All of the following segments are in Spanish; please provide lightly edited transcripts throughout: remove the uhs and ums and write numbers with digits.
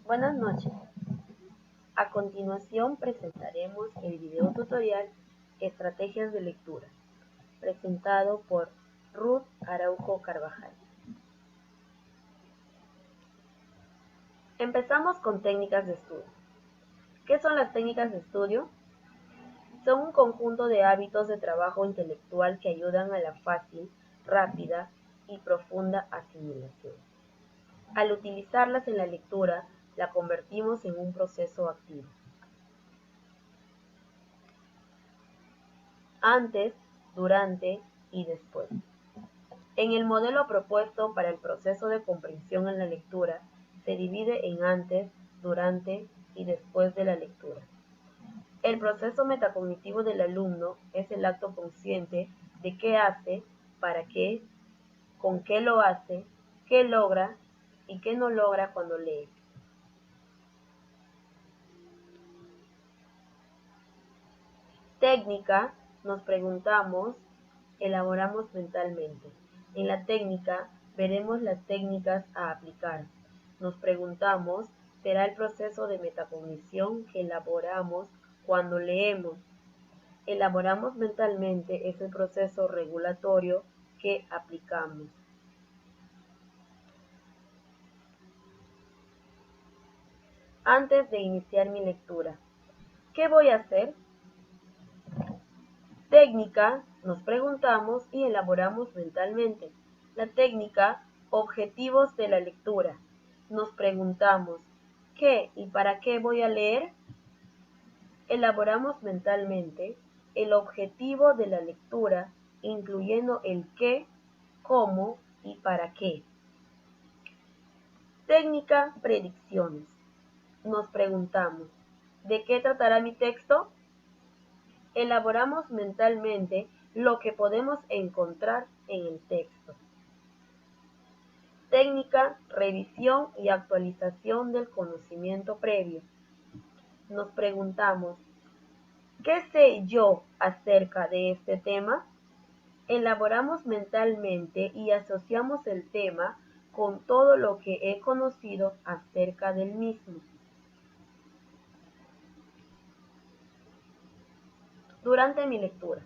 Buenas noches. A continuación presentaremos el video tutorial Estrategias de lectura, presentado por Ruth Araujo Carvajal. Empezamos con técnicas de estudio. ¿Qué son las técnicas de estudio? Son un conjunto de hábitos de trabajo intelectual que ayudan a la fácil, rápida y profunda asimilación. Al utilizarlas en la lectura, la convertimos en un proceso activo. Antes, durante y después. En el modelo propuesto para el proceso de comprensión en la lectura, se divide en antes, durante y después de la lectura. El proceso metacognitivo del alumno es el acto consciente de qué hace, para qué, con qué lo hace, qué logra y qué no logra cuando lee. Técnica, nos preguntamos, elaboramos mentalmente. En la técnica veremos las técnicas a aplicar. Nos preguntamos, será el proceso de metacognición que elaboramos cuando leemos. Elaboramos mentalmente es el proceso regulatorio que aplicamos. Antes de iniciar mi lectura, ¿qué voy a hacer? Técnica, nos preguntamos y elaboramos mentalmente. La técnica, objetivos de la lectura. Nos preguntamos, ¿qué y para qué voy a leer? Elaboramos mentalmente el objetivo de la lectura, incluyendo el qué, cómo y para qué. Técnica, predicciones. Nos preguntamos, ¿de qué tratará mi texto? Elaboramos mentalmente lo que podemos encontrar en el texto. Técnica, revisión y actualización del conocimiento previo. Nos preguntamos, ¿qué sé yo acerca de este tema? Elaboramos mentalmente y asociamos el tema con todo lo que he conocido acerca del mismo. Durante mi lectura,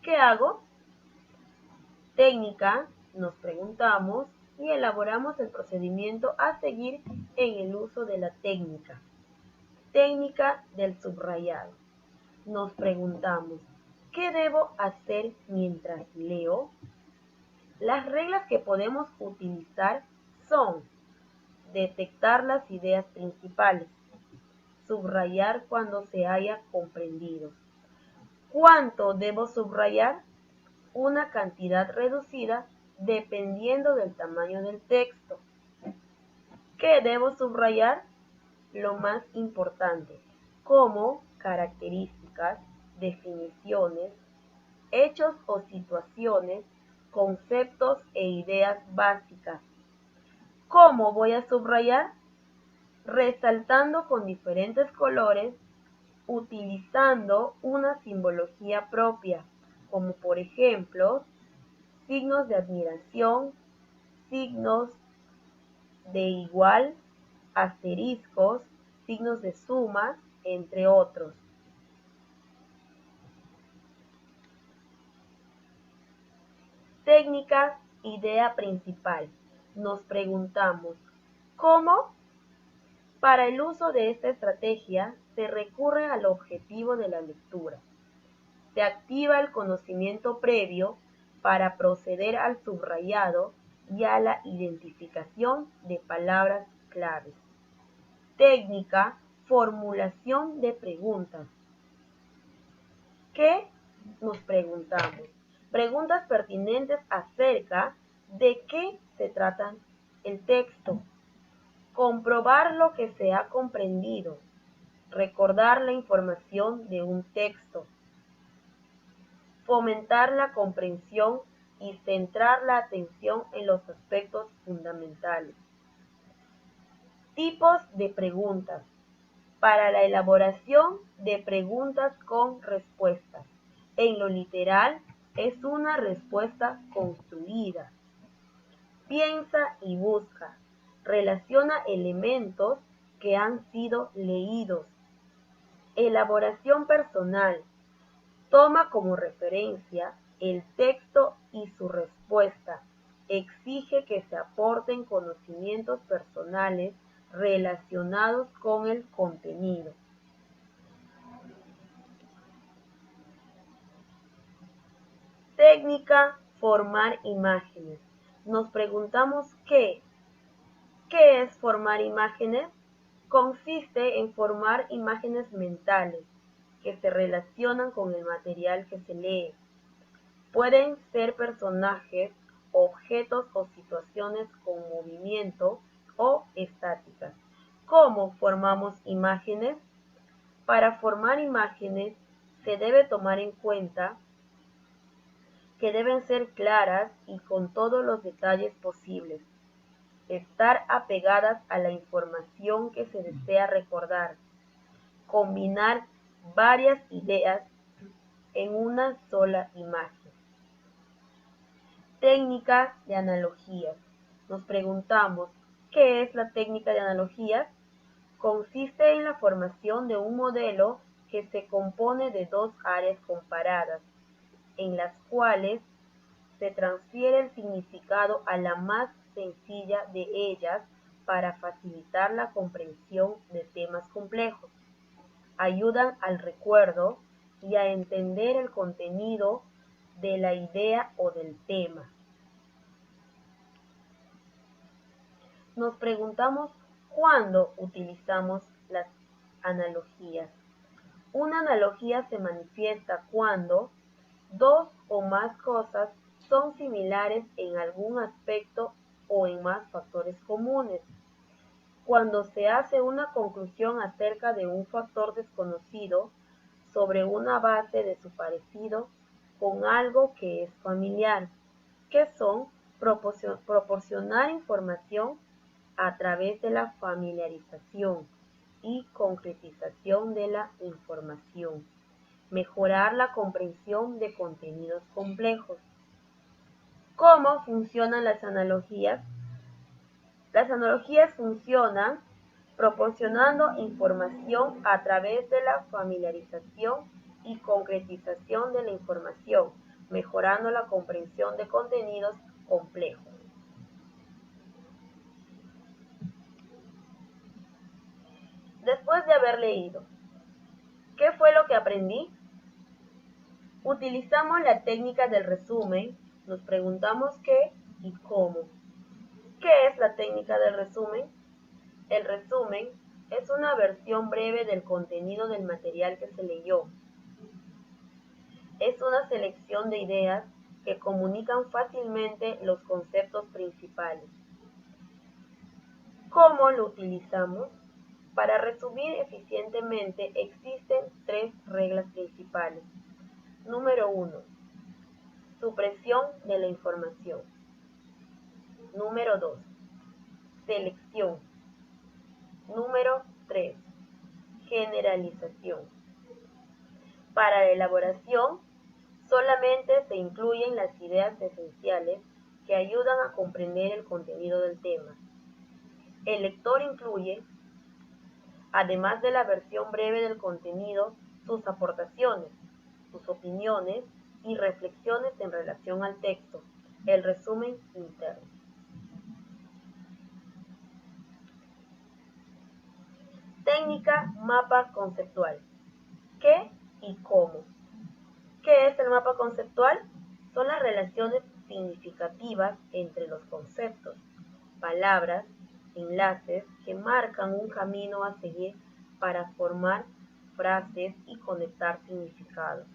¿qué hago? Técnica, nos preguntamos y elaboramos el procedimiento a seguir en el uso de la técnica. Técnica del subrayado. Nos preguntamos, ¿qué debo hacer mientras leo? Las reglas que podemos utilizar son detectar las ideas principales, subrayar cuando se haya comprendido. ¿Cuánto debo subrayar? Una cantidad reducida dependiendo del tamaño del texto. ¿Qué debo subrayar? Lo más importante, como características, definiciones, hechos o situaciones, conceptos e ideas básicas. ¿Cómo voy a subrayar? Resaltando con diferentes colores, utilizando una simbología propia, como por ejemplo, signos de admiración, signos de igual, asteriscos, signos de suma, entre otros. Técnica, idea principal. Nos preguntamos, ¿cómo? Para el uso de esta estrategia, se recurre al objetivo de la lectura. Se activa el conocimiento previo para proceder al subrayado y a la identificación de palabras claves. Técnica, formulación de preguntas. ¿Qué? Nos preguntamos. Preguntas pertinentes acerca de qué se trata el texto. Comprobar lo que se ha comprendido. Recordar la información de un texto. Fomentar la comprensión y centrar la atención en los aspectos fundamentales. Tipos de preguntas. Para la elaboración de preguntas con respuestas. En lo literal, es una respuesta construida. Piensa y busca. Relaciona elementos que han sido leídos. Elaboración personal. Toma como referencia el texto y su respuesta. Exige que se aporten conocimientos personales relacionados con el contenido. Técnica, formar imágenes. Nos preguntamos ¿qué es formar imágenes? Consiste en formar imágenes mentales que se relacionan con el material que se lee. Pueden ser personajes, objetos o situaciones con movimiento o estáticas. ¿Cómo formamos imágenes? Para formar imágenes se debe tomar en cuenta que deben ser claras y con todos los detalles posibles. Estar apegadas a la información que se desea recordar. Combinar varias ideas en una sola imagen. Técnica de analogías. Nos preguntamos, ¿qué es la técnica de analogías? Consiste en la formación de un modelo que se compone de dos áreas comparadas, en las cuales se transfiere el significado a la más sencilla de ellas para facilitar la comprensión de temas complejos. Ayudan al recuerdo y a entender el contenido de la idea o del tema. Nos preguntamos cuándo utilizamos las analogías. Una analogía se manifiesta cuando dos o más cosas son similares en algún aspecto o en más factores comunes. Cuando se hace una conclusión acerca de un factor desconocido sobre una base de su parecido con algo que es familiar, que son proporcionar información a través de la familiarización y concretización de la información, mejorar la comprensión de contenidos complejos. ¿Cómo funcionan las analogías? Las analogías funcionan proporcionando información a través de la familiarización y concretización de la información, mejorando la comprensión de contenidos complejos. Después de haber leído, ¿qué fue lo que aprendí? Utilizamos la técnica del resumen, nos preguntamos qué y cómo. ¿Qué es la técnica del resumen? El resumen es una versión breve del contenido del material que se leyó. Es una selección de ideas que comunican fácilmente los conceptos principales. ¿Cómo lo utilizamos? Para resumir eficientemente existen tres reglas principales. Número 1. Supresión de la información. Número 2. Selección. Número 3. Generalización. Para la elaboración, solamente se incluyen las ideas esenciales que ayudan a comprender el contenido del tema. El lector incluye, además de la versión breve del contenido, sus aportaciones, sus opiniones y reflexiones en relación al texto, el resumen interno. Técnica mapa conceptual. ¿Qué y cómo? ¿Qué es el mapa conceptual? Son las relaciones significativas entre los conceptos, palabras, enlaces que marcan un camino a seguir para formar frases y conectar significados.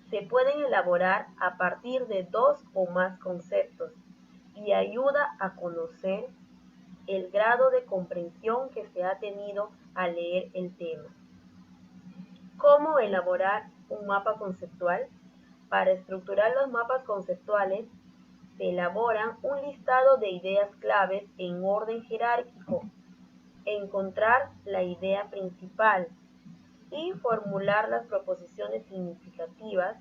Se pueden elaborar a partir de dos o más conceptos y ayuda a conocer el grado de comprensión que se ha tenido al leer el tema. ¿Cómo elaborar un mapa conceptual? Para estructurar los mapas conceptuales, se elaboran un listado de ideas claves en orden jerárquico, encontrar la idea principal y formular las proposiciones significativas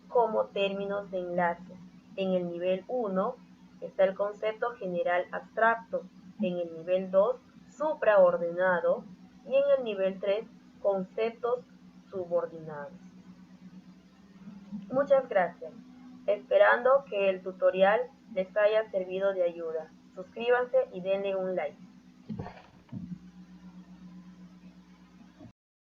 como términos de enlace. En el nivel 1 está el concepto general abstracto, en el nivel 2 supraordenado y en el nivel 3 conceptos subordinados. Muchas gracias. Esperando que el tutorial les haya servido de ayuda. Suscríbanse y denle un like.